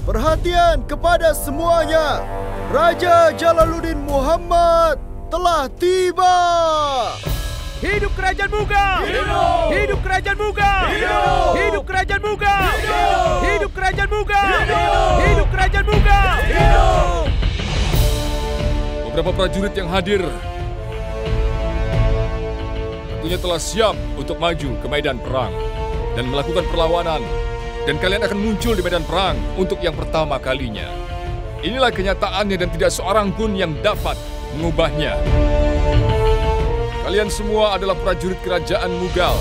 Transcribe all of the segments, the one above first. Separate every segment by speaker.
Speaker 1: Perhatian kepada semuanya. Raja Jalaluddin Muhammad telah tiba.
Speaker 2: Hidup Kerajaan Mughal! Hidup! Hidup Kerajaan Mughal! Hidup! Hidup Kerajaan Mughal! Hidup! Hidup Kerajaan Mughal! Hidup! Hidup Kerajaan Mughal! Hidup!
Speaker 3: Beberapa prajurit yang hadir tentunya telah siap untuk maju ke medan perang dan melakukan perlawanan. Dan kalian akan muncul di medan perang untuk yang pertama kalinya. Inilah kenyataannya dan tidak seorang pun yang dapat mengubahnya. Kalian semua adalah prajurit kerajaan Mughal.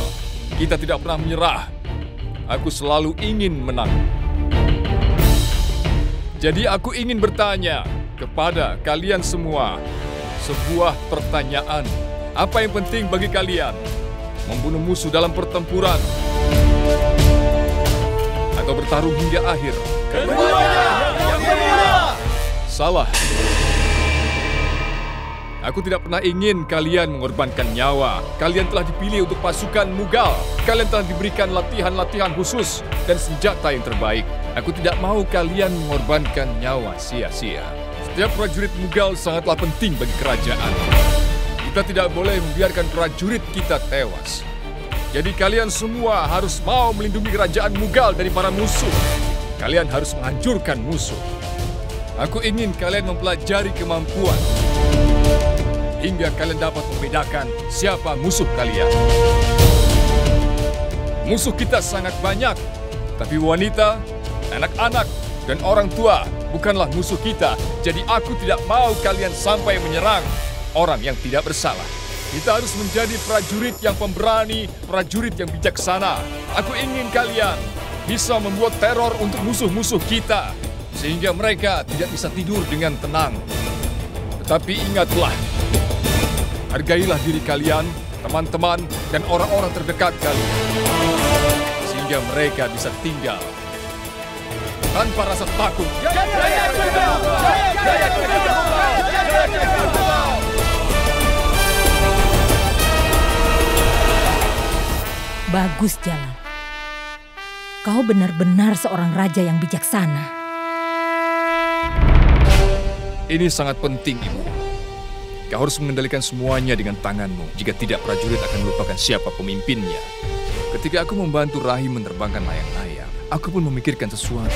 Speaker 3: Kita tidak pernah menyerah. Aku selalu ingin menang. Jadi aku ingin bertanya kepada kalian semua sebuah pertanyaan. Apa yang penting bagi kalian? Membunuh musuh dalam pertempuran atau bertarung hingga akhir?
Speaker 1: Keduanya! Yang mulia!
Speaker 3: Salah. Aku tidak pernah ingin kalian mengorbankan nyawa. Kalian telah dipilih untuk pasukan Mughal. Kalian telah diberikan latihan-latihan khusus dan senjata yang terbaik. Aku tidak mau kalian mengorbankan nyawa sia-sia. Setiap prajurit Mughal sangatlah penting bagi kerajaan. Kita tidak boleh membiarkan prajurit kita tewas. Jadi kalian semua harus mau melindungi kerajaan Mughal dari para musuh. Kalian harus menghancurkan musuh. Aku ingin kalian mempelajari kemampuan hingga kalian dapat membedakan siapa musuh kalian. Musuh kita sangat banyak, tapi wanita, anak-anak, dan orang tua bukanlah musuh kita. Jadi aku tidak mau kalian sampai menyerang orang yang tidak bersalah. Kita harus menjadi prajurit yang pemberani, prajurit yang bijaksana. Aku ingin kalian bisa membuat teror untuk musuh-musuh kita, sehingga mereka tidak bisa tidur dengan tenang. Tetapi ingatlah, hargailah diri kalian, teman-teman, dan orang-orang terdekat kalian, sehingga mereka bisa tinggal tanpa rasa takut.
Speaker 4: Bagus, Jalal. Kau benar-benar seorang raja yang bijaksana.
Speaker 3: Ini sangat penting, Ibu. Kau harus mengendalikan semuanya dengan tanganmu. Jika tidak, prajurit akan melupakan siapa pemimpinnya. Ketika aku membantu Rahim menerbangkan layang-layang, aku pun memikirkan sesuatu.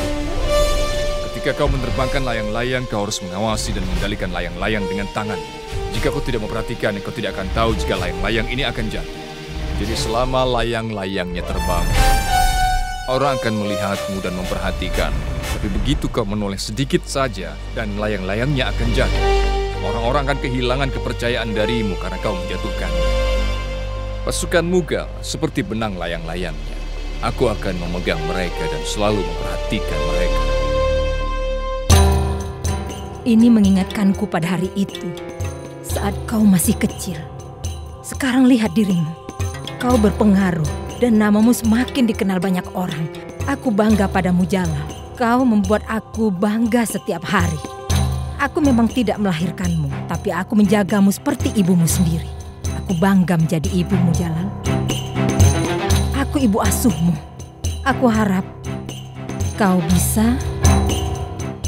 Speaker 3: Ketika kau menerbangkan layang-layang, kau harus mengawasi dan mengendalikan layang-layang dengan tanganmu. Jika kau tidak memperhatikan, kau tidak akan tahu jika layang-layang ini akan jatuh. Jadi selama layang-layangnya terbang, orang akan melihatmu dan memperhatikan. Tapi begitu kau menoleh sedikit saja dan layang-layangnya akan jatuh, orang-orang akan kehilangan kepercayaan darimu karena kau menjatuhkannya. Pasukan Mughal seperti benang layang-layangnya. Aku akan memegang mereka dan selalu memperhatikan mereka.
Speaker 4: Ini mengingatkanku pada hari itu, saat kau masih kecil. Sekarang lihat dirimu. Kau berpengaruh dan namamu semakin dikenal banyak orang. Aku bangga padamu, Jalal. Kau membuat aku bangga setiap hari. Aku memang tidak melahirkanmu, tapi aku menjagamu seperti ibumu sendiri. Aku bangga menjadi ibumu, Jalal. Aku ibu asuhmu. Aku harap kau bisa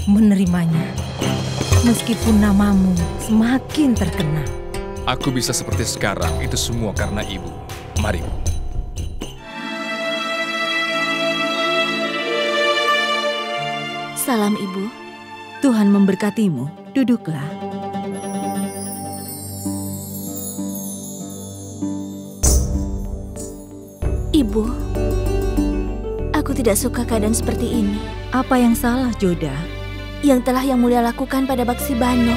Speaker 4: menerimanya, meskipun namamu semakin terkenal.
Speaker 3: Aku bisa seperti sekarang, itu semua karena ibu. Mari, Bu.
Speaker 5: Salam, Ibu. Tuhan memberkatimu. Duduklah. Ibu, aku tidak suka keadaan seperti ini.
Speaker 4: Apa yang salah, Joda?
Speaker 5: Yang telah Yang Mulia lakukan pada Baksi Bano.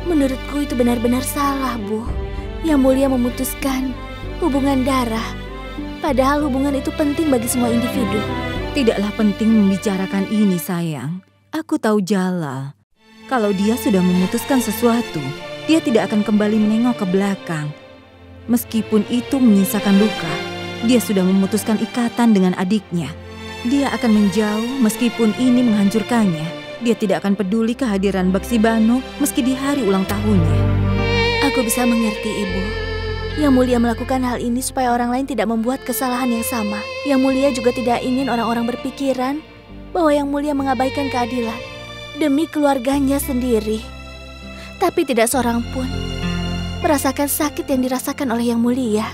Speaker 5: Menurutku itu benar-benar salah, Bu. Yang Mulia memutuskan hubungan darah. Padahal hubungan itu penting bagi semua individu.
Speaker 4: Tidaklah penting membicarakan ini, sayang. Aku tahu Jalal. Kalau dia sudah memutuskan sesuatu, dia tidak akan kembali menengok ke belakang. Meskipun itu menyisakan luka, dia sudah memutuskan ikatan dengan adiknya. Dia akan menjauh meskipun ini menghancurkannya. Dia tidak akan peduli kehadiran Baksi Bano meski di hari ulang tahunnya.
Speaker 5: Aku bisa mengerti, Ibu. Yang Mulia melakukan hal ini supaya orang lain tidak membuat kesalahan yang sama. Yang Mulia juga tidak ingin orang-orang berpikiran bahwa Yang Mulia mengabaikan keadilan demi keluarganya sendiri. Tapi tidak seorang pun merasakan sakit yang dirasakan oleh Yang Mulia.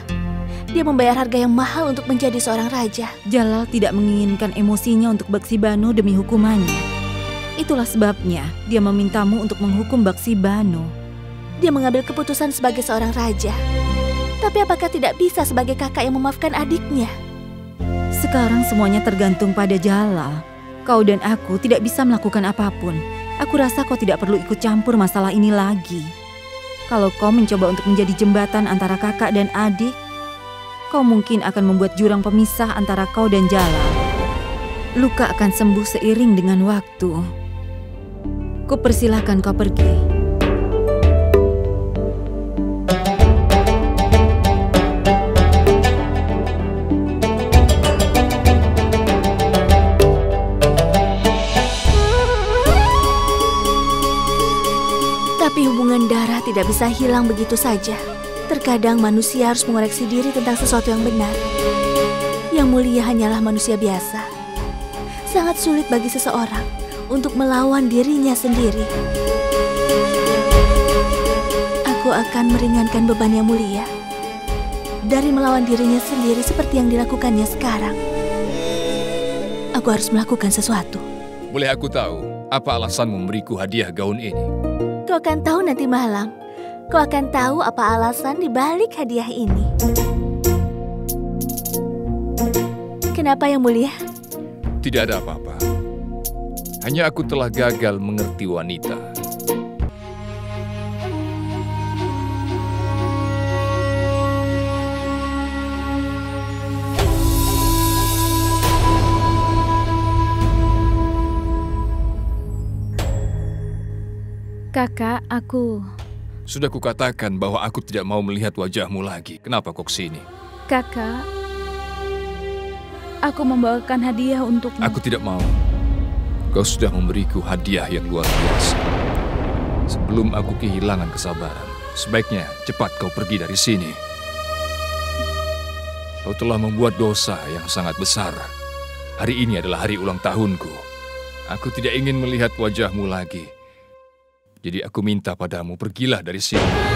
Speaker 5: Dia membayar harga yang mahal untuk menjadi seorang raja.
Speaker 4: Jalal tidak menginginkan emosinya untuk Baksibano demi hukumannya. Itulah sebabnya dia memintamu untuk menghukum Baksibano.
Speaker 5: Dia mengambil keputusan sebagai seorang raja. Tapi apakah tidak bisa sebagai kakak yang memaafkan adiknya?
Speaker 4: Sekarang semuanya tergantung pada Jalal. Kau dan aku tidak bisa melakukan apapun. Aku rasa kau tidak perlu ikut campur masalah ini lagi. Kalau kau mencoba untuk menjadi jembatan antara kakak dan adik, kau mungkin akan membuat jurang pemisah antara kau dan Jalal. Luka akan sembuh seiring dengan waktu. Kupersilahkan kau pergi.
Speaker 5: Tapi hubungan darah tidak bisa hilang begitu saja. Terkadang manusia harus mengoreksi diri tentang sesuatu yang benar. Yang Mulia hanyalah manusia biasa. Sangat sulit bagi seseorang untuk melawan dirinya sendiri. Aku akan meringankan beban Yang Mulia dari melawan dirinya sendiri seperti yang dilakukannya sekarang. Aku harus melakukan sesuatu.
Speaker 3: Boleh aku tahu apa alasan memberiku hadiah gaun ini?
Speaker 5: Kau akan tahu nanti malam. Kau akan tahu apa alasan di balik hadiah ini. Kenapa Yang Mulia?
Speaker 3: Tidak ada apa-apa. Hanya aku telah gagal mengerti wanita.
Speaker 6: Kakak, aku...
Speaker 3: Sudah kukatakan bahwa aku tidak mau melihat wajahmu lagi. Kenapa kau kesini?
Speaker 6: Kakak, aku membawakan hadiah untukmu.
Speaker 3: Aku tidak mau. Kau sudah memberiku hadiah yang luar biasa. Sebelum aku kehilangan kesabaran, sebaiknya cepat kau pergi dari sini. Kau telah membuat dosa yang sangat besar. Hari ini adalah hari ulang tahunku. Aku tidak ingin melihat wajahmu lagi. Jadi aku minta padamu, pergilah dari sini.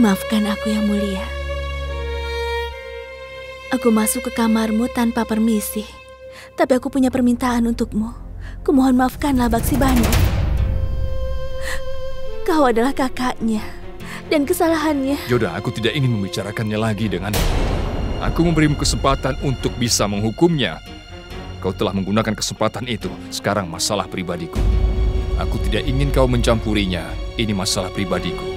Speaker 5: Maafkan aku Yang Mulia. Aku masuk ke kamarmu tanpa permisi. Tapi aku punya permintaan untukmu. Kumohon maafkanlah Baksibano. Kau adalah kakaknya. Dan kesalahannya...
Speaker 3: Joda, aku tidak ingin membicarakannya lagi denganmu. Aku memberimu kesempatan untuk bisa menghukumnya. Kau telah menggunakan kesempatan itu. Sekarang masalah pribadiku. Aku tidak ingin kau mencampurinya. Ini masalah pribadiku.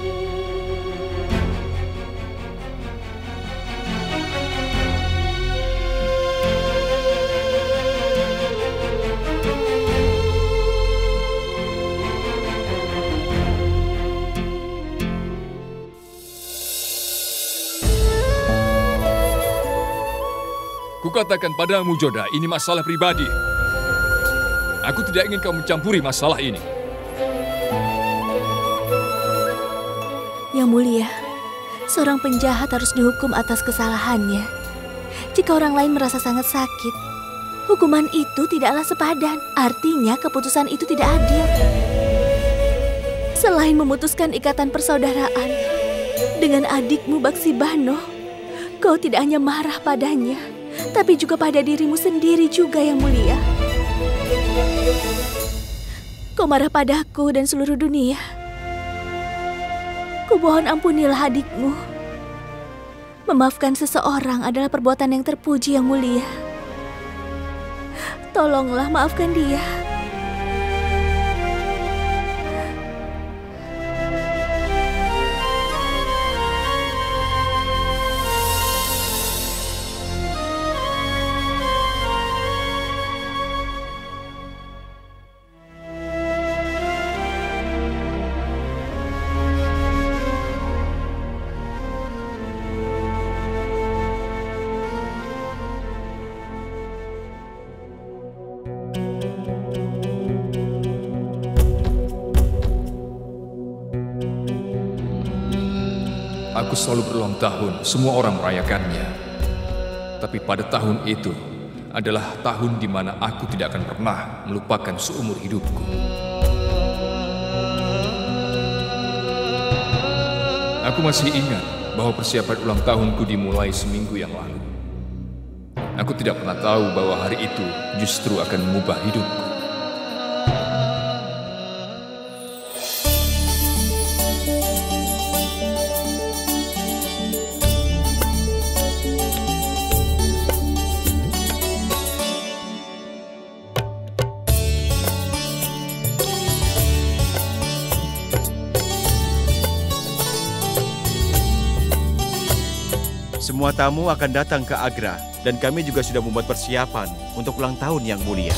Speaker 3: Kukatakan padamu, Joda, ini masalah pribadi. Aku tidak ingin kau mencampuri masalah ini.
Speaker 5: Yang Mulia, seorang penjahat harus dihukum atas kesalahannya. Jika orang lain merasa sangat sakit, hukuman itu tidaklah sepadan. Artinya keputusan itu tidak adil. Selain memutuskan ikatan persaudaraan dengan adikmu Baksibano, kau tidak hanya marah padanya, tapi juga pada dirimu sendiri juga Yang Mulia. Kau marah padaku dan seluruh dunia. Kumohon ampunilah adikmu. Memaafkan seseorang adalah perbuatan yang terpuji Yang Mulia. Tolonglah maafkan dia.
Speaker 3: aku selalu berulang tahun, semua orang merayakannya. Tapi pada tahun itu adalah tahun di mana aku tidak akan pernah melupakan seumur hidupku. Aku masih ingat bahwa persiapan ulang tahunku dimulai seminggu yang lalu. Aku tidak pernah tahu bahwa hari itu justru akan mengubah hidupku.
Speaker 1: Semua tamu akan datang ke Agra dan kami juga sudah membuat persiapan untuk ulang tahun yang mulia.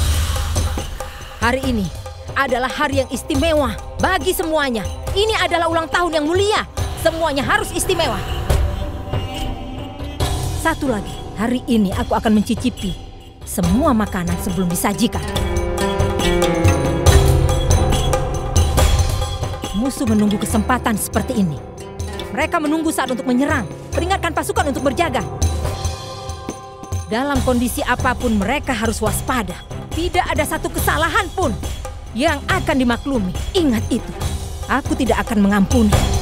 Speaker 4: Hari ini adalah hari yang istimewa bagi semuanya. Ini adalah ulang tahun yang mulia. Semuanya harus istimewa. Satu lagi, hari ini aku akan mencicipi semua makanan sebelum disajikan. Musuh menunggu kesempatan seperti ini. Mereka menunggu saat untuk menyerang, peringatkan pasukan untuk berjaga. Dalam kondisi apapun mereka harus waspada. Tidak ada satu kesalahan pun yang akan dimaklumi. Ingat itu, aku tidak akan mengampuni.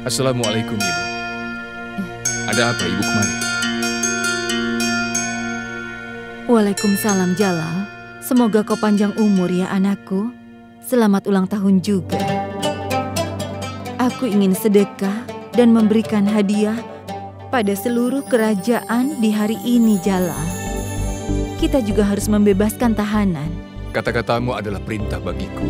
Speaker 3: Assalamualaikum, Ibu. Ada apa Ibu kemari?
Speaker 6: Waalaikumsalam, Jalal. Semoga kau panjang umur ya anakku. Selamat ulang tahun juga. Aku ingin sedekah dan memberikan hadiah pada seluruh kerajaan di hari ini, Jalal. Kita juga harus membebaskan tahanan.
Speaker 3: Kata-katamu adalah perintah bagiku.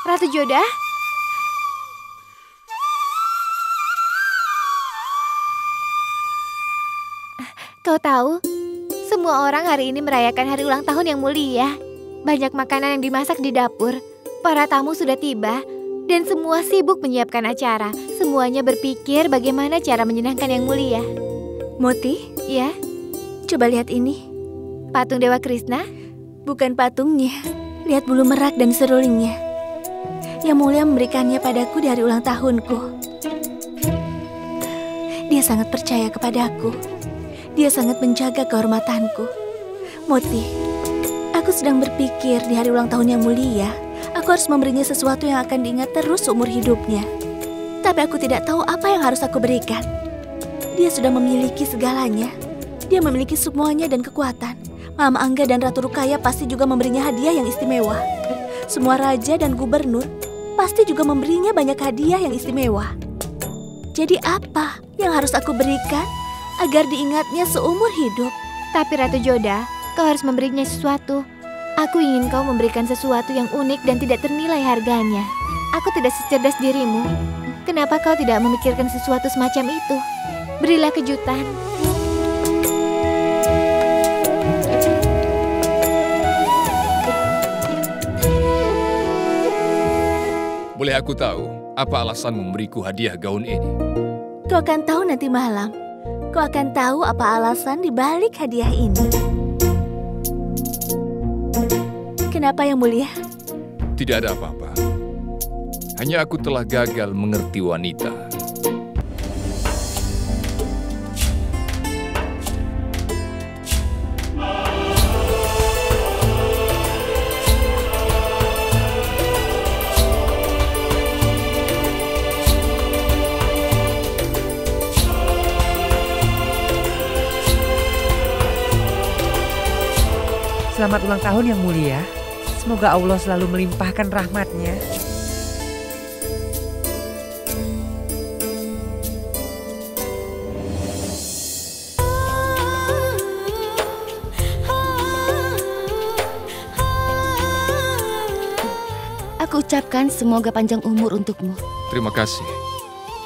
Speaker 5: Ratu Jodah? Kau tahu, semua orang hari ini merayakan hari ulang tahun yang mulia. Banyak makanan yang dimasak di dapur. Para tamu sudah tiba dan semua sibuk menyiapkan acara. Semuanya berpikir bagaimana cara menyenangkan yang mulia.
Speaker 7: Moti,
Speaker 5: Ya,
Speaker 7: coba lihat ini.
Speaker 5: patung Dewa Krishna?
Speaker 7: Bukan patungnya, lihat bulu merak dan serulingnya. Yang mulia memberikannya padaku di hari ulang tahunku. Dia sangat percaya kepadaku. Dia sangat menjaga kehormatanku. Moti, aku sedang berpikir di hari ulang tahun yang mulia, aku harus memberinya sesuatu yang akan diingat terus seumur hidupnya. Tapi aku tidak tahu apa yang harus aku berikan. Dia sudah memiliki segalanya. Dia memiliki semuanya dan kekuatan. Mama Angga dan Ratu Rukaya pasti juga memberinya hadiah yang istimewa. Semua raja dan gubernur pasti juga memberinya banyak hadiah yang istimewa. Jadi apa yang harus aku berikan agar diingatnya seumur hidup?
Speaker 5: Tapi Ratu Jodah, kau harus memberinya sesuatu. Aku ingin kau memberikan sesuatu yang unik dan tidak ternilai harganya. Aku tidak secerdas dirimu. Kenapa kau tidak memikirkan sesuatu semacam itu? Berilah kejutan.
Speaker 3: Boleh aku tahu apa alasan memberiku hadiah gaun ini?
Speaker 7: Kau akan tahu nanti malam. Kau akan tahu apa alasan di balik hadiah ini. Kenapa yang mulia?
Speaker 3: Tidak ada apa-apa. Hanya aku telah gagal mengerti wanita.
Speaker 2: Selamat ulang tahun Yang Mulia. Semoga Allah selalu melimpahkan rahmat-Nya.
Speaker 5: Aku ucapkan semoga panjang umur untukmu.
Speaker 3: Terima kasih.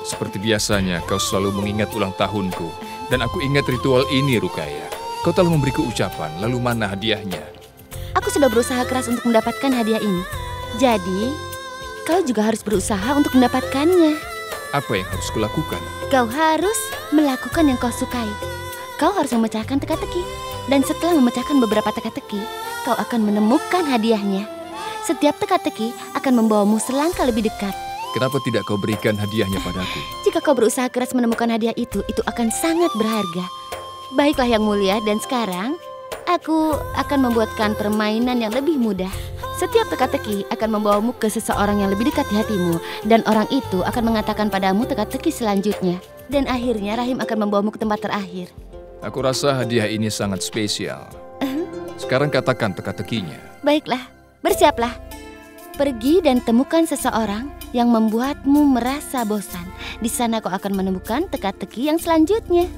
Speaker 3: Seperti biasanya, kau selalu mengingat ulang tahunku. Dan aku ingat ritual ini, Rukaya. Kau telah memberiku ucapan, lalu mana hadiahnya?
Speaker 5: Aku sudah berusaha keras untuk mendapatkan hadiah ini. Jadi, kau juga harus berusaha untuk mendapatkannya.
Speaker 3: Apa yang harus kulakukan?
Speaker 5: Kau harus melakukan yang kau sukai. Kau harus memecahkan teka-teki. Dan setelah memecahkan beberapa teka-teki, kau akan menemukan hadiahnya. Setiap teka-teki akan membawamu selangkah lebih dekat.
Speaker 3: Kenapa tidak kau berikan hadiahnya padaku?
Speaker 5: Jika kau berusaha keras menemukan hadiah itu akan sangat berharga. Baiklah Yang Mulia, dan sekarang aku akan membuatkan permainan yang lebih mudah. Setiap teka-teki akan membawamu ke seseorang yang lebih dekat di hatimu. Dan orang itu akan mengatakan padamu teka-teki selanjutnya. Dan akhirnya Rahim akan membawamu ke tempat terakhir.
Speaker 3: Aku rasa hadiah ini sangat spesial. Sekarang katakan teka-tekinya.
Speaker 5: Baiklah, bersiaplah. Pergi dan temukan seseorang yang membuatmu merasa bosan. Di sana kau akan menemukan teka-teki yang selanjutnya.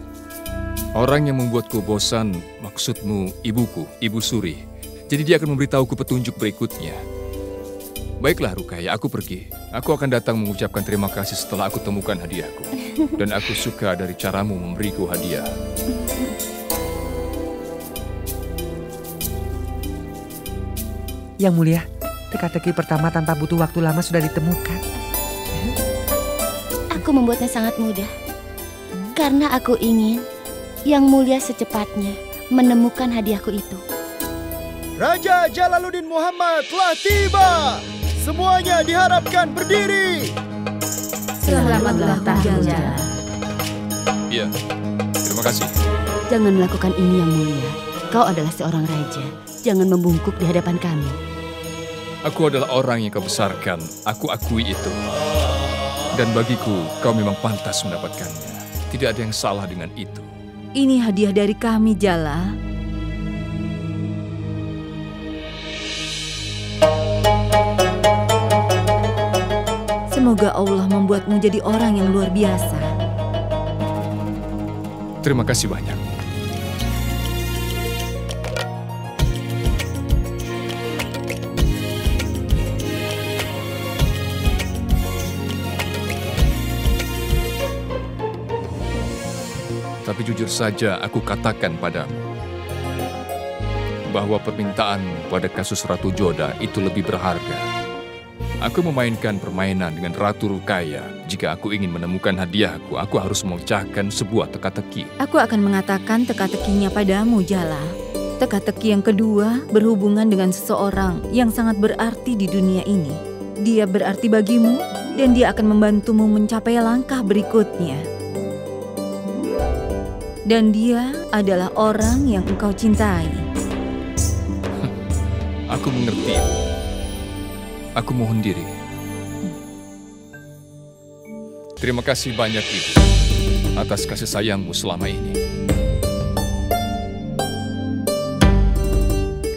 Speaker 3: Orang yang membuatku bosan, maksudmu ibuku, Ibu Suri. Jadi dia akan memberitahuku petunjuk berikutnya. Baiklah Rukaya, aku pergi. Aku akan datang mengucapkan terima kasih setelah aku temukan hadiahku. Dan aku suka dari caramu memberiku hadiah.
Speaker 2: Yang Mulia, teka-teki pertama tanpa butuh waktu lama sudah ditemukan.
Speaker 5: Aku membuatnya sangat mudah. Karena aku ingin Yang Mulia secepatnya menemukan hadiahku itu.
Speaker 1: Raja Jalaluddin Muhammad telah tiba. Semuanya diharapkan berdiri.
Speaker 4: Selamat ulang tahun Jalal.
Speaker 3: Iya, terima kasih.
Speaker 5: Jangan melakukan ini Yang Mulia. Kau adalah seorang raja. Jangan membungkuk di hadapan kami.
Speaker 3: Aku adalah orang yang kau besarkan. Aku akui itu. Dan bagiku, kau memang pantas mendapatkannya. Tidak ada yang salah dengan itu.
Speaker 6: Ini hadiah dari kami, Jalal. Semoga Allah membuatmu jadi orang yang luar biasa.
Speaker 3: Terima kasih banyak. Tapi jujur saja aku katakan padamu bahwa permintaanmu pada kasus Ratu Joda itu lebih berharga. Aku memainkan permainan dengan Ratu Rukaya. Jika aku ingin menemukan hadiahku, aku harus memecahkan sebuah teka-teki.
Speaker 6: Aku akan mengatakan teka-tekinya padamu, Jalal. Teka-teki yang kedua berhubungan dengan seseorang yang sangat berarti di dunia ini. Dia berarti bagimu dan dia akan membantumu mencapai langkah berikutnya. Dan dia adalah orang yang engkau cintai.
Speaker 3: Aku mengerti. Aku mohon diri. Terima kasih banyak Ibu atas kasih sayangmu selama ini.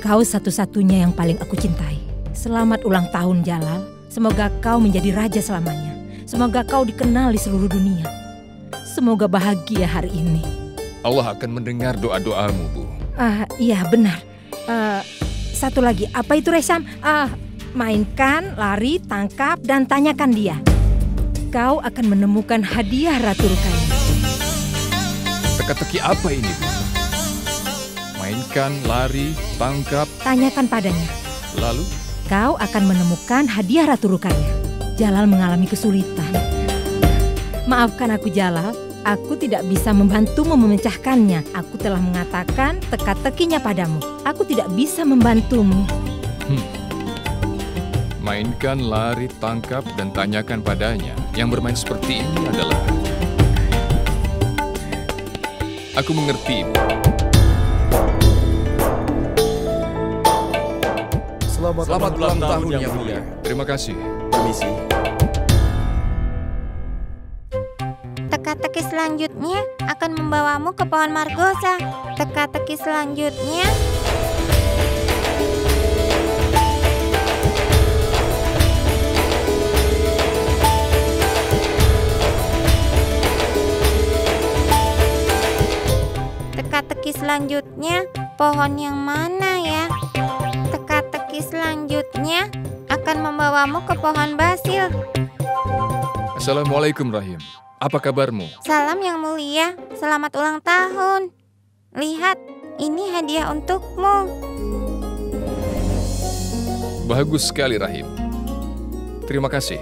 Speaker 4: Kau satu-satunya yang paling aku cintai. Selamat ulang tahun Jalal. Semoga kau menjadi raja selamanya. Semoga kau dikenal di seluruh dunia. Semoga bahagia hari ini.
Speaker 3: Allah akan mendengar doa-doamu, Bu.
Speaker 4: Iya benar. Satu lagi, apa itu Resam? Mainkan, lari, tangkap, dan tanyakan dia. Kau akan menemukan hadiah Ratu Rukaya.
Speaker 3: Teka-teki apa ini, Bu? Mainkan, lari, tangkap.
Speaker 4: Tanyakan padanya.
Speaker 3: Lalu?
Speaker 4: Kau akan menemukan hadiah Ratu Rukaya. Jalal mengalami kesulitan. Maafkan aku Jalal. Aku tidak bisa membantumu memecahkannya. Aku telah mengatakan teka-tekinya padamu. Aku tidak bisa membantumu.
Speaker 3: Mainkan, lari, tangkap, dan tanyakan padanya. Yang bermain seperti ini adalah... Aku mengerti, Ibu.
Speaker 1: Selamat ulang tahun Yang Mulia.
Speaker 3: Terima kasih.
Speaker 1: Permisi.
Speaker 8: Teka-teki selanjutnya akan membawamu ke pohon margosa. Teka-teki selanjutnya selanjutnya pohon yang mana ya? Teka-teki selanjutnya akan membawamu ke pohon basil.
Speaker 3: Assalamualaikum Rahim. Apa kabarmu?
Speaker 8: Salam yang mulia, selamat ulang tahun. Lihat, ini hadiah untukmu.
Speaker 3: Bagus sekali Rahim. Terima kasih.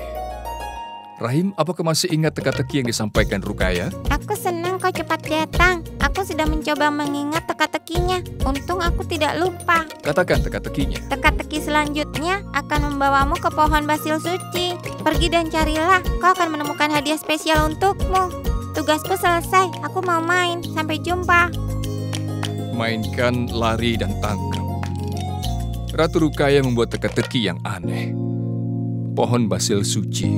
Speaker 3: Rahim, apakah masih ingat teka-teki yang disampaikan Rukaya?
Speaker 8: Aku senang kau cepat datang. Aku sudah mencoba mengingat teka-tekinya. Untung aku tidak lupa.
Speaker 3: Katakan teka-tekinya.
Speaker 8: Teka-teki selanjutnya akan membawamu ke pohon basil suci. Pergi dan carilah, kau akan menemukan hadiah spesial untukmu. Tugasku selesai, aku mau main. Sampai jumpa.
Speaker 3: Mainkan, lari, dan tangkap. Ratu Rukaya membuat teka-teki yang aneh. Pohon basil suci.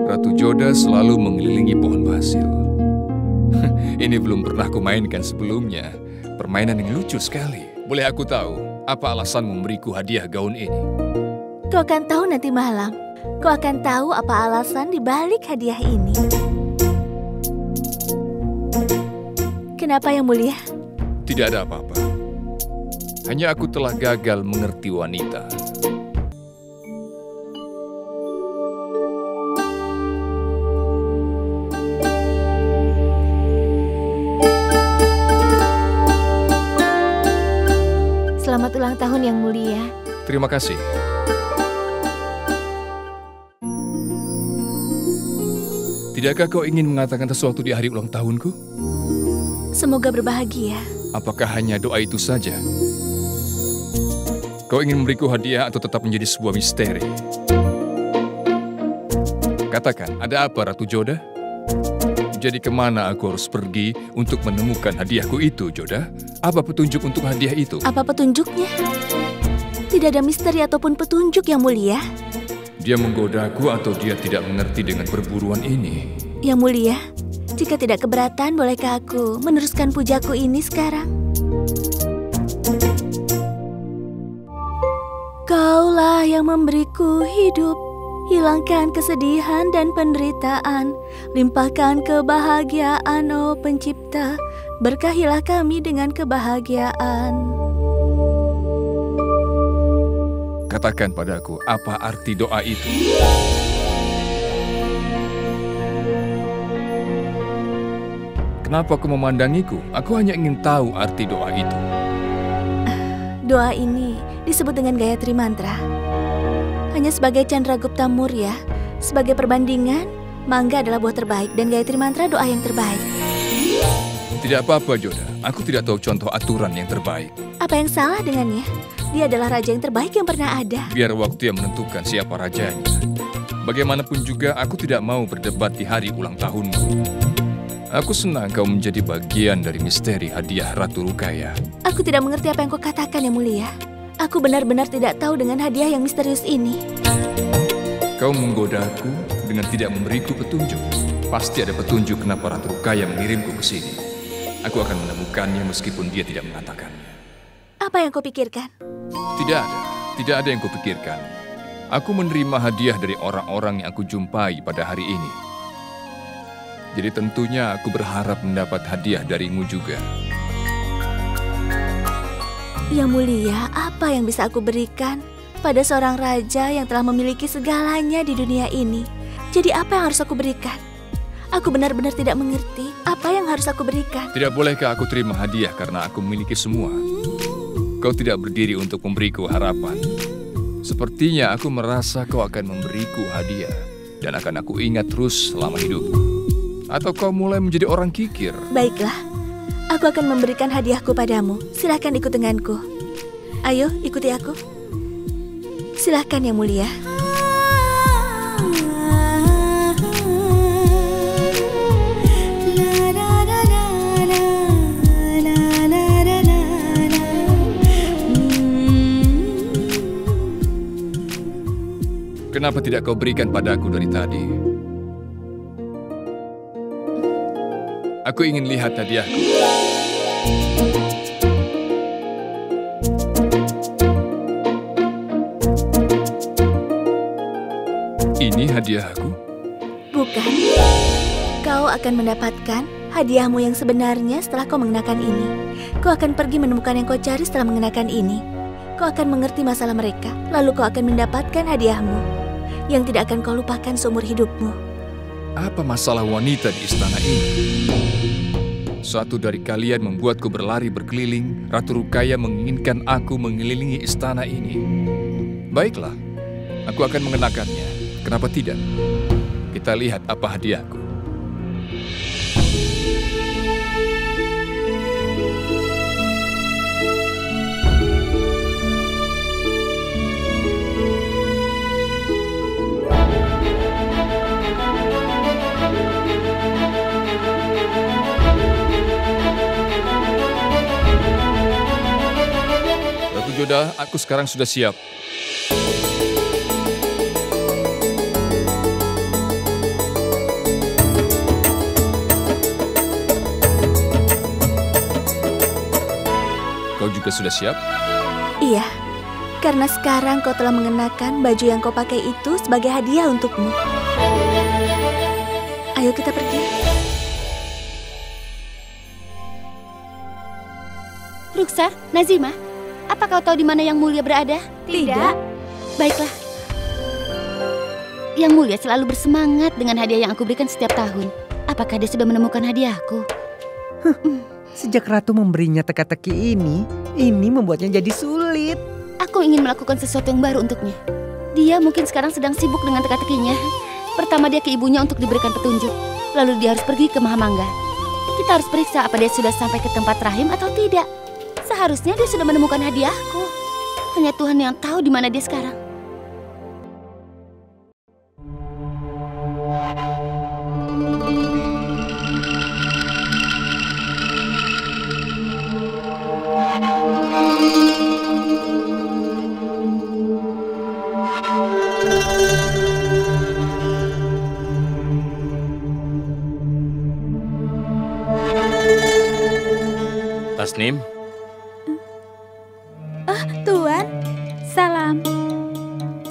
Speaker 3: Ratu Joda selalu mengelilingi pohon basil. Ini belum pernah aku mainkan sebelumnya. Permainan yang lucu sekali. Boleh aku tahu apa alasan memberiku hadiah gaun ini?
Speaker 5: Kau akan tahu nanti malam. Kau akan tahu apa alasan dibalik hadiah ini. Kenapa yang mulia?
Speaker 3: Tidak ada apa-apa. Hanya aku telah gagal mengerti wanita.
Speaker 5: Selamat ulang tahun yang mulia.
Speaker 3: Terima kasih. Tidakkah kau ingin mengatakan sesuatu di hari ulang tahunku?
Speaker 5: Semoga berbahagia.
Speaker 3: Apakah hanya doa itu saja? Kau ingin memberiku hadiah atau tetap menjadi sebuah misteri? Katakan, ada apa Ratu Joda? Jadi kemana aku harus pergi untuk menemukan hadiahku itu, Joda? Apa petunjuk untuk hadiah itu?
Speaker 5: Apa petunjuknya? Tidak ada misteri ataupun petunjuk yang mulia.
Speaker 3: Dia menggodaku atau dia tidak mengerti dengan perburuan ini?
Speaker 5: Yang mulia, jika tidak keberatan, bolehkah aku meneruskan pujaku ini sekarang? Kaulah yang memberiku hidup, hilangkan kesedihan dan penderitaan, limpahkan kebahagiaan, oh pencipta, berkahilah kami dengan kebahagiaan.
Speaker 3: Katakan padaku, apa arti doa itu? Kenapa kau memandangiku? Aku hanya ingin tahu arti doa itu.
Speaker 5: Doa ini disebut dengan Gayatri Mantra. Hanya sebagai Chandragupta Maurya, sebagai perbandingan, mangga adalah buah terbaik dan Gayatri Mantra doa yang terbaik.
Speaker 3: Tidak apa-apa, Joda. Aku tidak tahu contoh aturan yang terbaik.
Speaker 5: Apa yang salah dengannya? Dia adalah raja yang terbaik yang pernah ada.
Speaker 3: Biar waktu yang menentukan siapa rajanya. Bagaimanapun juga, aku tidak mau berdebat di hari ulang tahunmu. Aku senang kau menjadi bagian dari misteri hadiah Ratu Rukaya.
Speaker 5: Aku tidak mengerti apa yang kau katakan, yang mulia. Aku benar-benar tidak tahu dengan hadiah yang misterius ini.
Speaker 3: Kau menggodaku dengan tidak memberiku petunjuk. Pasti ada petunjuk kenapa Ratu Rukaya mengirimku ke sini. Aku akan menemukannya meskipun dia tidak mengatakannya.
Speaker 5: Apa yang kau pikirkan?
Speaker 3: Tidak ada yang kupikirkan. Aku menerima hadiah dari orang-orang yang aku jumpai pada hari ini. Jadi tentunya aku berharap mendapat hadiah darimu juga.
Speaker 5: Yang mulia, apa yang bisa aku berikan pada seorang raja yang telah memiliki segalanya di dunia ini? Jadi apa yang harus aku berikan? Aku benar-benar tidak mengerti apa yang harus aku berikan.
Speaker 3: Tidak bolehkah aku terima hadiah karena aku memiliki semua? Kau tidak berdiri untuk memberiku harapan. Sepertinya aku merasa kau akan memberiku hadiah dan akan aku ingat terus selama hidupku. Atau kau mulai menjadi orang kikir?
Speaker 5: Baiklah, aku akan memberikan hadiahku padamu. Silahkan ikut denganku. Ayo, ikuti aku. Silahkan, yang mulia.
Speaker 3: Kenapa tidak kau berikan padaku dari tadi? Aku ingin lihat hadiahku.
Speaker 5: Ini
Speaker 3: hadiahku?
Speaker 5: Bukan. Kau akan mendapatkan hadiahmu yang sebenarnya setelah kau mengenakan ini. Kau akan pergi menemukan yang kau cari setelah mengenakan ini. Kau akan mengerti masalah mereka, lalu kau akan mendapatkan hadiahmu yang tidak akan kau lupakan seumur hidupmu.
Speaker 3: Apa masalah wanita di istana ini? Satu dari kalian membuatku berlari berkeliling. Ratu Rukaya menginginkan aku mengelilingi istana ini. Baiklah, aku akan mengenakannya. Kenapa tidak? Kita lihat apa hadiahku. Joda, aku sekarang sudah siap. Kau juga sudah siap?
Speaker 5: Iya, karena sekarang kau telah mengenakan baju yang kau pakai itu sebagai hadiah untukmu. Ayo kita pergi.
Speaker 7: Ruksar, Nazima, apa kau tahu di mana Yang Mulia berada?
Speaker 5: Tidak.
Speaker 7: Baiklah. Yang Mulia selalu bersemangat dengan hadiah yang aku berikan setiap tahun. Apakah dia sudah menemukan hadiahku?
Speaker 2: Sejak Ratu memberinya teka-teki ini membuatnya jadi sulit.
Speaker 7: Aku ingin melakukan sesuatu yang baru untuknya. Dia mungkin sekarang sedang sibuk dengan teka-tekinya. Pertama dia ke ibunya untuk diberikan petunjuk. Lalu dia harus pergi ke Mahamangga. Kita harus periksa apa dia sudah sampai ke tempat rahim atau tidak. Seharusnya dia sudah menemukan hadiahku. Hanya Tuhan yang tahu di mana dia sekarang.
Speaker 9: Tasnim?
Speaker 10: Tuan, salam.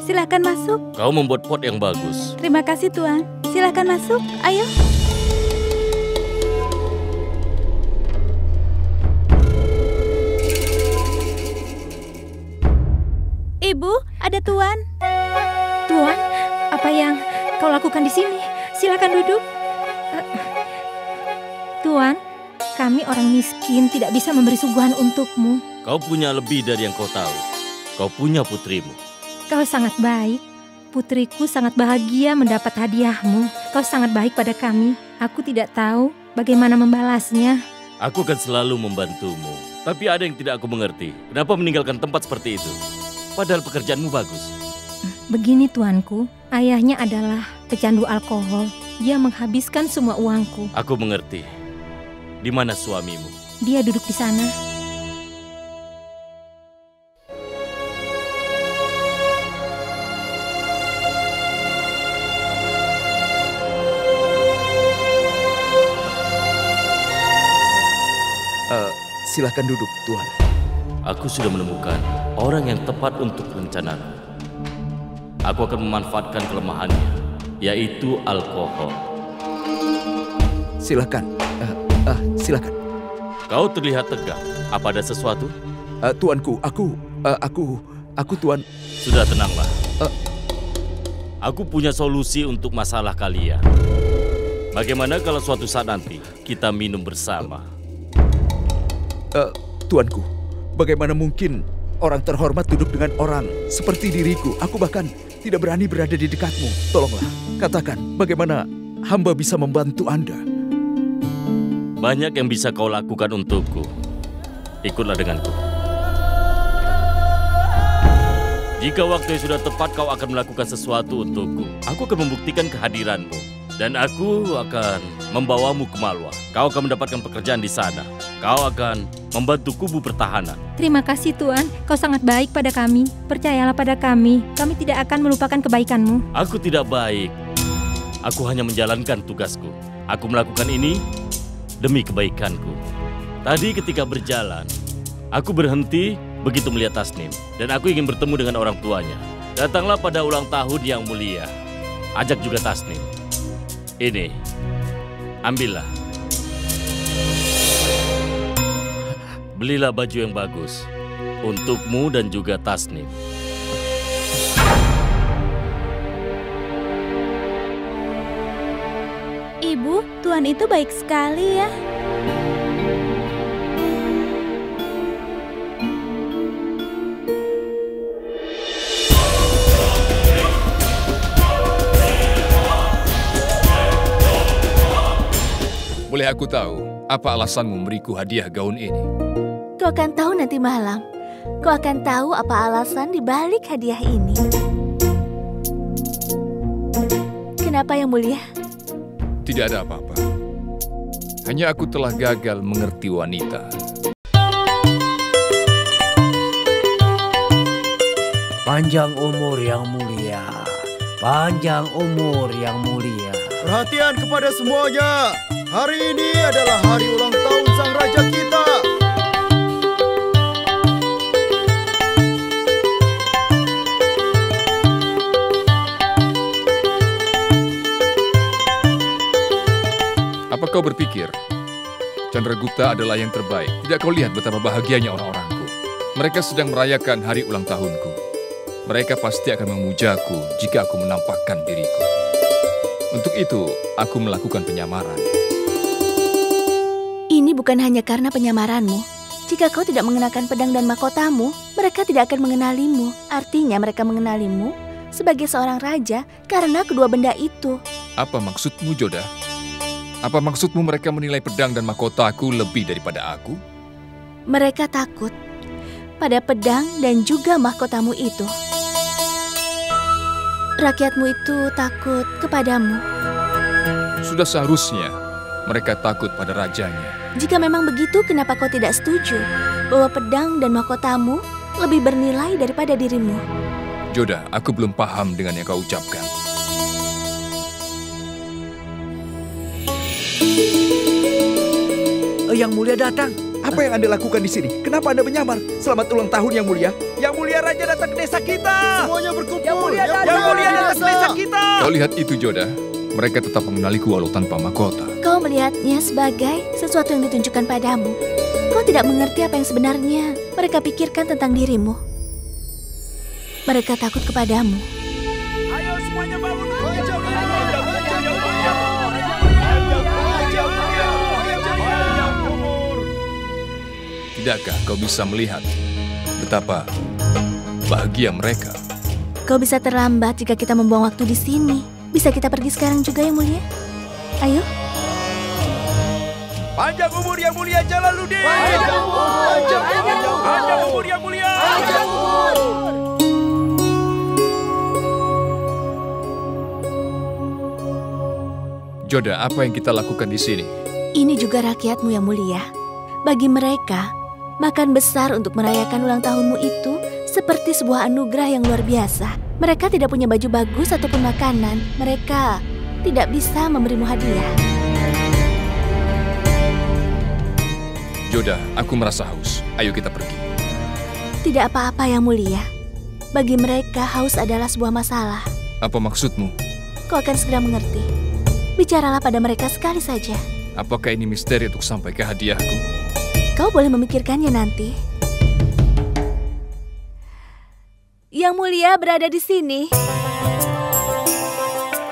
Speaker 10: Silakan masuk.
Speaker 9: Kau membuat pot yang bagus.
Speaker 10: Terima kasih, Tuan. Silakan masuk, ayo. Ibu, ada Tuan.
Speaker 4: Tuan, apa yang kau lakukan di sini? Silakan duduk. Tuan, kami orang miskin tidak bisa memberi suguhan untukmu.
Speaker 9: Kau punya lebih dari yang kau tahu. Kau punya putrimu.
Speaker 4: Kau sangat baik. Putriku sangat bahagia mendapat hadiahmu. Kau sangat baik pada kami. Aku tidak tahu bagaimana membalasnya.
Speaker 9: Aku akan selalu membantumu. Tapi ada yang tidak aku mengerti. Kenapa meninggalkan tempat seperti itu? Padahal pekerjaanmu bagus.
Speaker 4: Begini tuanku, ayahnya adalah pecandu alkohol. Dia menghabiskan semua uangku.
Speaker 9: Aku mengerti. Di mana suamimu?
Speaker 4: Dia duduk di sana.
Speaker 11: Silakan duduk, Tuan.
Speaker 9: Aku sudah menemukan orang yang tepat untuk rencanaku. Aku akan memanfaatkan kelemahannya, yaitu alkohol.
Speaker 11: Silakan, silakan.
Speaker 9: Kau terlihat tegang. Apa ada sesuatu?
Speaker 11: Tuanku, aku Tuan.
Speaker 9: Sudah tenanglah. Aku punya solusi untuk masalah kalian. Bagaimana kalau suatu saat nanti kita minum bersama?
Speaker 11: Tuanku, bagaimana mungkin orang terhormat duduk dengan orang seperti diriku? Aku bahkan tidak berani berada di dekatmu. Tolonglah, katakan bagaimana hamba bisa membantu Anda.
Speaker 9: Banyak yang bisa kau lakukan untukku. Ikutlah denganku. Jika waktu yang sudah tepat kau akan melakukan sesuatu untukku, aku akan membuktikan kehadiranmu. Dan aku akan membawamu ke Malwa. Kau akan mendapatkan pekerjaan di sana. Kau akan membantu kubu pertahanan.
Speaker 4: Terima kasih Tuan, kau sangat baik pada kami. Percayalah pada kami, kami tidak akan melupakan kebaikanmu.
Speaker 9: Aku tidak baik. Aku hanya menjalankan tugasku. Aku melakukan ini demi kebaikanku. Tadi ketika berjalan, aku berhenti begitu melihat Tasnim. Dan aku ingin bertemu dengan orang tuanya. Datanglah pada ulang tahun yang mulia. Ajak juga Tasnim. Ini Ambillah. Belilah baju yang bagus untukmu dan juga Tasnim.
Speaker 10: Ibu, Tuan itu baik sekali ya.
Speaker 3: Boleh aku tahu apa alasanmu memberiku hadiah gaun ini?
Speaker 7: Kau akan tahu nanti malam. Kau akan tahu apa alasan di balik hadiah ini. Kenapa Yang Mulia?
Speaker 3: Tidak ada apa-apa. Hanya aku telah gagal mengerti wanita.
Speaker 12: Panjang umur Yang Mulia. Panjang umur Yang Mulia.
Speaker 13: Perhatian kepada semuanya. Hari ini adalah hari ulang tahun sang raja kita.
Speaker 3: Apa kau berpikir Chandragupta adalah yang terbaik? Tidak kau lihat betapa bahagianya orang-orangku? Mereka sedang merayakan hari ulang tahunku. Mereka pasti akan memujaku jika aku menampakkan diriku. Untuk itu, aku melakukan penyamaran.
Speaker 7: Ini bukan hanya karena penyamaranmu. Jika kau tidak mengenakan pedang dan mahkotamu, mereka tidak akan mengenalimu. Artinya mereka mengenalimu sebagai seorang raja karena kedua benda itu.
Speaker 3: Apa maksudmu, Joda? Apa maksudmu mereka menilai pedang dan mahkotaku lebih daripada aku?
Speaker 7: Mereka takut pada pedang dan juga mahkotamu itu. Rakyatmu itu takut kepadamu.
Speaker 3: Sudah seharusnya mereka takut pada rajanya.
Speaker 7: Jika memang begitu, kenapa kau tidak setuju bahwa pedang dan mahkotamu lebih bernilai daripada dirimu?
Speaker 3: Joda, aku belum paham dengan yang kau ucapkan.
Speaker 11: Yang Mulia datang. Apa yang Anda lakukan di sini? Kenapa Anda menyamar? Selamat ulang tahun Yang Mulia.
Speaker 2: Yang Mulia Raja datang ke desa kita.
Speaker 13: Semuanya berkumpul.
Speaker 2: Yang Mulia datang ke desa kita.
Speaker 3: Kau lihat itu, Joda. Mereka tetap mengenaliku walau tanpa mahkota.
Speaker 7: Kau melihatnya sebagai sesuatu yang ditunjukkan padamu. Kau tidak mengerti apa yang sebenarnya mereka pikirkan tentang dirimu. Mereka takut kepadamu.
Speaker 2: Ayo semuanya bangun.
Speaker 3: Tidakkah kau bisa melihat betapa bahagia mereka?
Speaker 7: Kau bisa terlambat jika kita membuang waktu di sini. Bisa kita pergi sekarang juga Yang Mulia? Ayo.
Speaker 2: Panjang umur Yang Mulia Jalaluddin.
Speaker 13: Panjang umur.
Speaker 2: Panjang umur Yang Mulia.
Speaker 13: Panjang umur.
Speaker 3: Joda, apa yang kita lakukan di sini?
Speaker 7: Ini juga rakyatmu Yang Mulia. Bagi mereka, makan besar untuk merayakan ulang tahunmu itu seperti sebuah anugerah yang luar biasa. Mereka tidak punya baju bagus ataupun makanan. Mereka tidak bisa memberimu hadiah.
Speaker 3: Joda, aku merasa haus. Ayo kita pergi.
Speaker 7: Tidak apa-apa Yang Mulia. Bagi mereka, haus adalah sebuah masalah.
Speaker 3: Apa maksudmu?
Speaker 7: Kau akan segera mengerti. Bicaralah pada mereka sekali saja.
Speaker 3: Apakah ini misteri untuk sampai ke hadiahku?
Speaker 7: Kau boleh memikirkannya nanti. Yang Mulia berada di sini.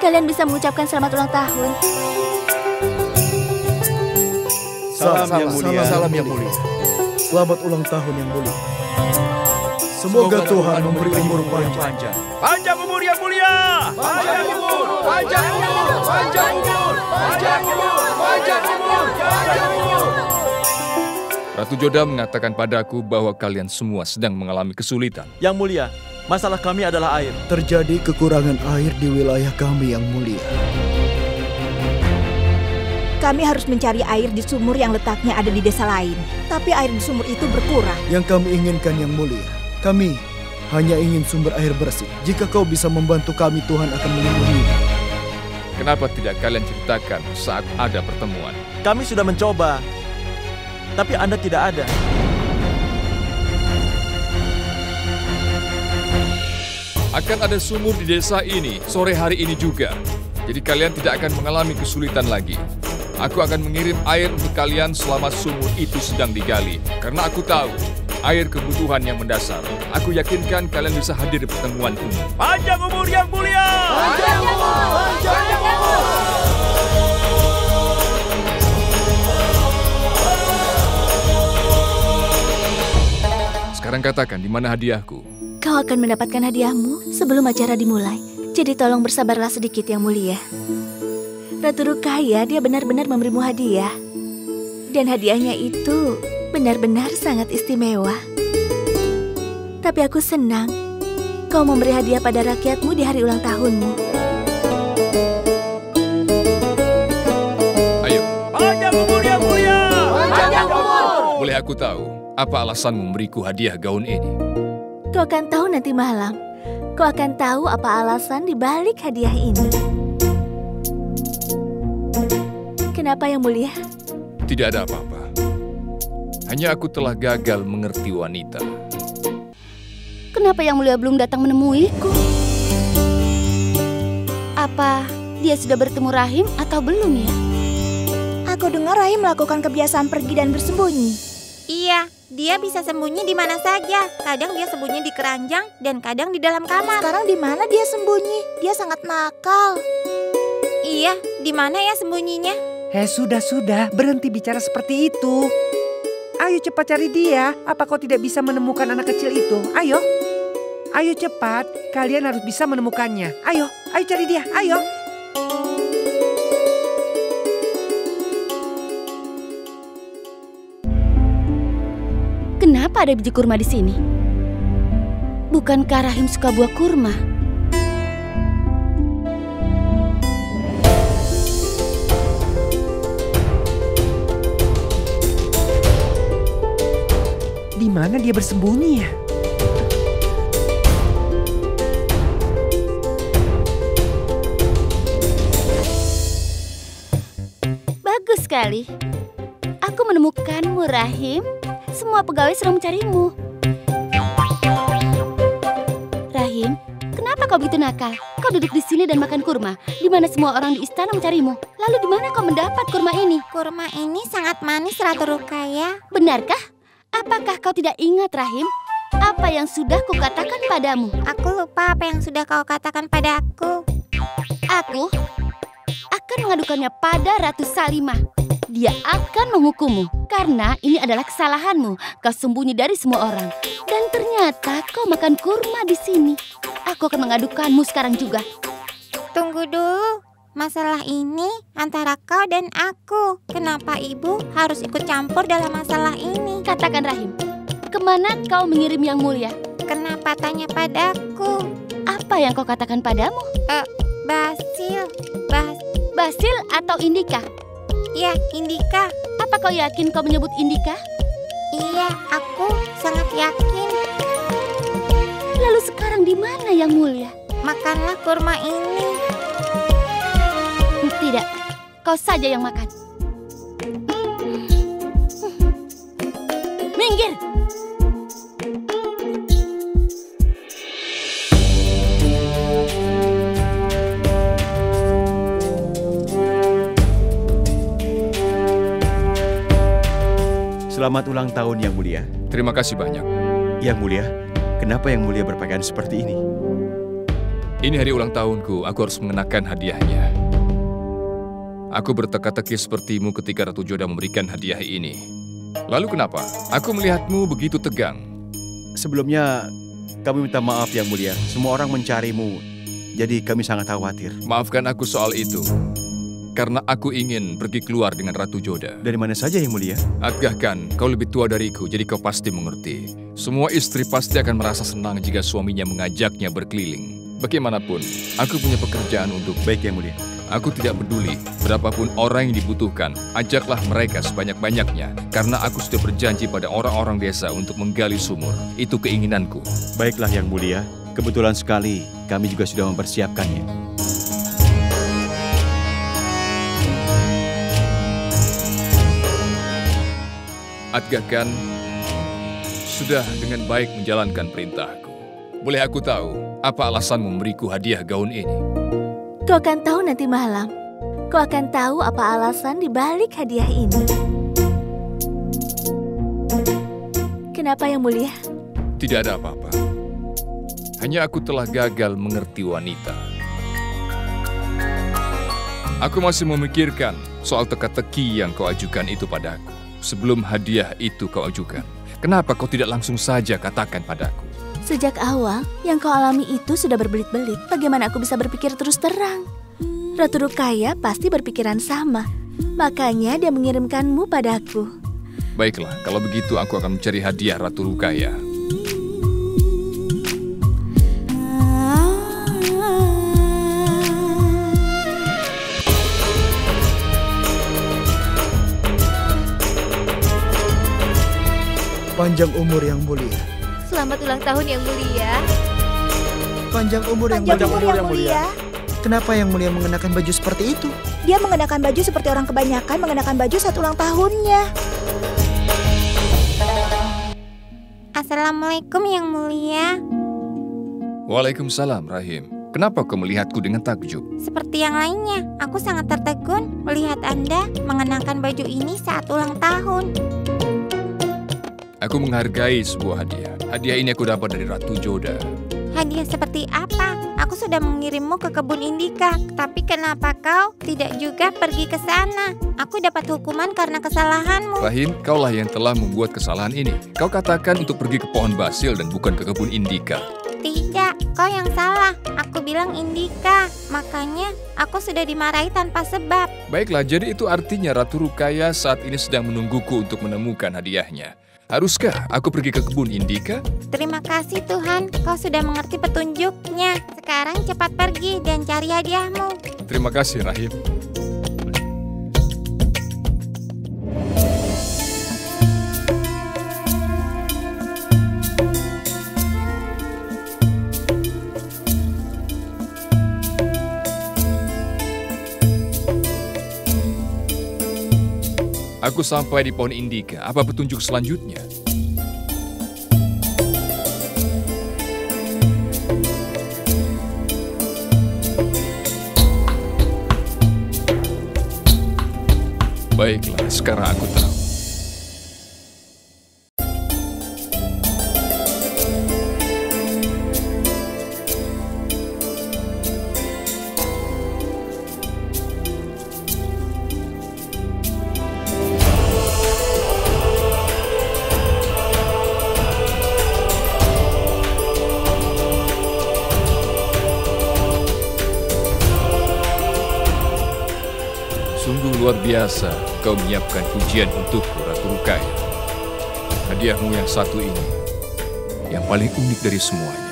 Speaker 7: Kalian bisa mengucapkan selamat ulang tahun.
Speaker 13: Salam Yang Mulia. Selamat ulang tahun Yang Mulia. Semoga Tuhan memberi umur panjang.
Speaker 2: Panjang umur Yang Mulia. Panjang umur. Panjang umur. Panjang umur. Panjang umur. Panjang umur. Panjang umur.
Speaker 3: Ratu Joda mengatakan padaku bahwa kalian semua sedang mengalami kesulitan.
Speaker 1: Yang Mulia, masalah kami adalah air.
Speaker 13: Terjadi kekurangan air di wilayah kami Yang Mulia.
Speaker 4: Kami harus mencari air di sumur yang letaknya ada di desa lain. Tapi air di sumur itu berkurang.
Speaker 13: Yang kami inginkan Yang Mulia, kami hanya ingin sumber air bersih. Jika kau bisa membantu kami, Tuhan akan melindungi.
Speaker 3: Kenapa tidak kalian ceritakan saat ada pertemuan?
Speaker 1: Kami sudah mencoba, tapi Anda tidak ada.
Speaker 3: Akan ada sumur di desa ini sore hari ini juga. Jadi kalian tidak akan mengalami kesulitan lagi. Aku akan mengirim air untuk kalian selama sumur itu sedang digali. Karena aku tahu air kebutuhan yang mendasar. Aku yakinkan kalian bisa hadir di pertemuan umum.
Speaker 2: Panjang umur yang mulia!
Speaker 7: Panjang umur! Panjang umur!
Speaker 3: Sekarang katakan, di mana hadiahku?
Speaker 5: Kau akan mendapatkan hadiahmu sebelum acara dimulai. Jadi tolong bersabarlah sedikit yang mulia. Ratu Rukaya, dia benar-benar memberimu hadiah. Dan hadiahnya itu benar-benar sangat istimewa. Tapi aku senang kau memberi hadiah pada rakyatmu di hari ulang tahunmu.
Speaker 3: Ayo.
Speaker 2: Panjang umur yang mulia!
Speaker 7: Panjang umur!
Speaker 3: Boleh aku tahu apa alasan memberiku hadiah gaun ini?
Speaker 5: Kau akan tahu nanti malam. Kau akan tahu apa alasan di balik hadiah ini. Kenapa yang mulia?
Speaker 3: Tidak ada apa-apa. Hanya aku telah gagal mengerti wanita.
Speaker 10: Kenapa yang mulia belum datang menemuiku? Apa dia sudah bertemu Rahim atau belum ya?
Speaker 7: Aku dengar Rahim melakukan kebiasaan pergi dan bersembunyi.
Speaker 8: Iya, dia bisa sembunyi di mana saja. Kadang dia sembunyi di keranjang dan kadang di dalam kamar.
Speaker 7: Sekarang di mana dia sembunyi? Dia sangat nakal.
Speaker 8: Iya, di mana ya sembunyinya?
Speaker 14: Sudah, berhenti bicara seperti itu. Ayo cepat cari dia. Apa kau tidak bisa menemukan anak kecil itu? Ayo cepat. Kalian harus bisa menemukannya. Ayo cari dia, ayo.
Speaker 10: Kenapa ada biji kurma di sini? Bukankah Rahim suka buah kurma?
Speaker 14: Di mana dia bersembunyi ya?
Speaker 10: Bagus sekali. Aku menemukanmu, Rahim. Semua pegawai sedang mencarimu. Rahim, kenapa kau begitu nakal? Kau duduk di sini dan makan kurma, di mana semua orang di istana mencarimu. Lalu di mana kau mendapat kurma ini?
Speaker 8: Kurma ini sangat manis, Ratu Rukaya.
Speaker 10: Benarkah? Apakah kau tidak ingat, Rahim? Apa yang sudah kukatakan padamu?
Speaker 8: Aku lupa apa yang sudah kau katakan pada aku.
Speaker 10: Aku akan mengadukannya pada Ratu Salimah. Dia akan menghukummu karena ini adalah kesalahanmu. Kau sembunyi dari semua orang. Dan ternyata kau makan kurma di sini. Aku akan mengadukanmu sekarang juga.
Speaker 8: Tunggu dulu. Masalah ini antara kau dan aku. Kenapa ibu harus ikut campur dalam masalah ini?
Speaker 10: Katakan, Rahim. Kemana kau mengirim yang mulia?
Speaker 8: Kenapa tanya padaku?
Speaker 10: Apa yang kau katakan padamu?
Speaker 8: Basil.
Speaker 10: Basil atau Indika?
Speaker 8: Ya, Indika.
Speaker 10: Apa kau yakin kau menyebut Indika?
Speaker 8: Iya, aku sangat yakin.
Speaker 10: Lalu sekarang di mana yang mulia?
Speaker 8: Makanlah kurma ini.
Speaker 10: Tidak, kau saja yang makan. Minggir!
Speaker 1: Selamat ulang tahun Yang Mulia.
Speaker 3: Terima kasih banyak.
Speaker 1: Yang Mulia, kenapa Yang Mulia berpakaian seperti ini?
Speaker 3: Ini hari ulang tahunku, aku harus mengenakan hadiahnya. Aku berteka-teki sepertimu ketika Ratu Joda memberikan hadiah ini. Lalu kenapa? Aku melihatmu begitu tegang.
Speaker 1: Sebelumnya, kami minta maaf Yang Mulia. Semua orang mencarimu, jadi kami sangat khawatir.
Speaker 3: Maafkan aku soal itu. Karena aku ingin pergi keluar dengan Ratu Joda.
Speaker 1: Dari mana saja Yang Mulia?
Speaker 3: Atgahkan, kau lebih tua dariku, jadi kau pasti mengerti. Semua istri pasti akan merasa senang jika suaminya mengajaknya berkeliling. Bagaimanapun, aku punya pekerjaan untuk...
Speaker 1: Baik Yang Mulia.
Speaker 3: Aku tidak peduli berapapun orang yang dibutuhkan, ajaklah mereka sebanyak-banyaknya. Karena aku sudah berjanji pada orang-orang desa untuk menggali sumur. Itu keinginanku.
Speaker 1: Baiklah Yang Mulia, kebetulan sekali kami juga sudah mempersiapkannya.
Speaker 3: Atgahkan sudah dengan baik menjalankan perintahku. Boleh aku tahu apa alasan memberiku hadiah gaun ini?
Speaker 5: Kau akan tahu nanti malam. kau akan tahu apa alasan di balik hadiah ini. Kenapa Yang Mulia?
Speaker 3: Tidak ada apa-apa. Hanya aku telah gagal mengerti wanita. Aku masih memikirkan soal teka-teki yang kau ajukan itu padaku. Sebelum hadiah itu kau ajukan, kenapa kau tidak langsung saja katakan padaku?
Speaker 5: Sejak awal, yang kau alami itu sudah berbelit-belit. Bagaimana aku bisa berpikir terus terang? Ratu Rukaya pasti berpikiran sama. Makanya dia mengirimkanmu padaku.
Speaker 3: Baiklah, kalau begitu aku akan mencari hadiah Ratu Rukaya.
Speaker 13: Panjang umur Yang Mulia.
Speaker 7: Selamat ulang tahun Yang Mulia.
Speaker 13: Panjang umur Yang Mulia. Kenapa Yang Mulia mengenakan baju seperti itu?
Speaker 7: Dia mengenakan baju seperti orang kebanyakan mengenakan baju saat ulang tahunnya.
Speaker 8: Assalamualaikum Yang Mulia.
Speaker 3: Waalaikumsalam, Rahim. Kenapa kau melihatku dengan takjub?
Speaker 8: Seperti yang lainnya, aku sangat tertegun melihat Anda mengenakan baju ini saat ulang tahun.
Speaker 3: Aku menghargai sebuah hadiah. Hadiah ini aku dapat dari Ratu Joda.
Speaker 8: Hadiah seperti apa? Aku sudah mengirimmu ke kebun Indika, tapi kenapa kau tidak juga pergi ke sana? Aku dapat hukuman karena kesalahanmu.
Speaker 3: Rahim, kaulah yang telah membuat kesalahan ini. Kau katakan untuk pergi ke pohon basil dan bukan ke kebun Indika.
Speaker 8: Tidak, kau yang salah. Aku bilang Indika, makanya aku sudah dimarahi tanpa sebab.
Speaker 3: Baiklah, jadi itu artinya Ratu Rukaya saat ini sedang menungguku untuk menemukan hadiahnya. Haruskah aku pergi ke kebun Indika?
Speaker 8: Terima kasih Tuhan, kau sudah mengerti petunjuknya. Sekarang cepat pergi dan cari hadiahmu.
Speaker 3: Terima kasih, Rahim. Aku sampai di pohon Indika. Apa petunjuk selanjutnya? Baiklah, sekarang aku tahu. Sungguh luar biasa kau menyiapkan pujian untukku, Ratu Rukaya. Hadiahmu yang satu ini, yang paling unik dari semuanya.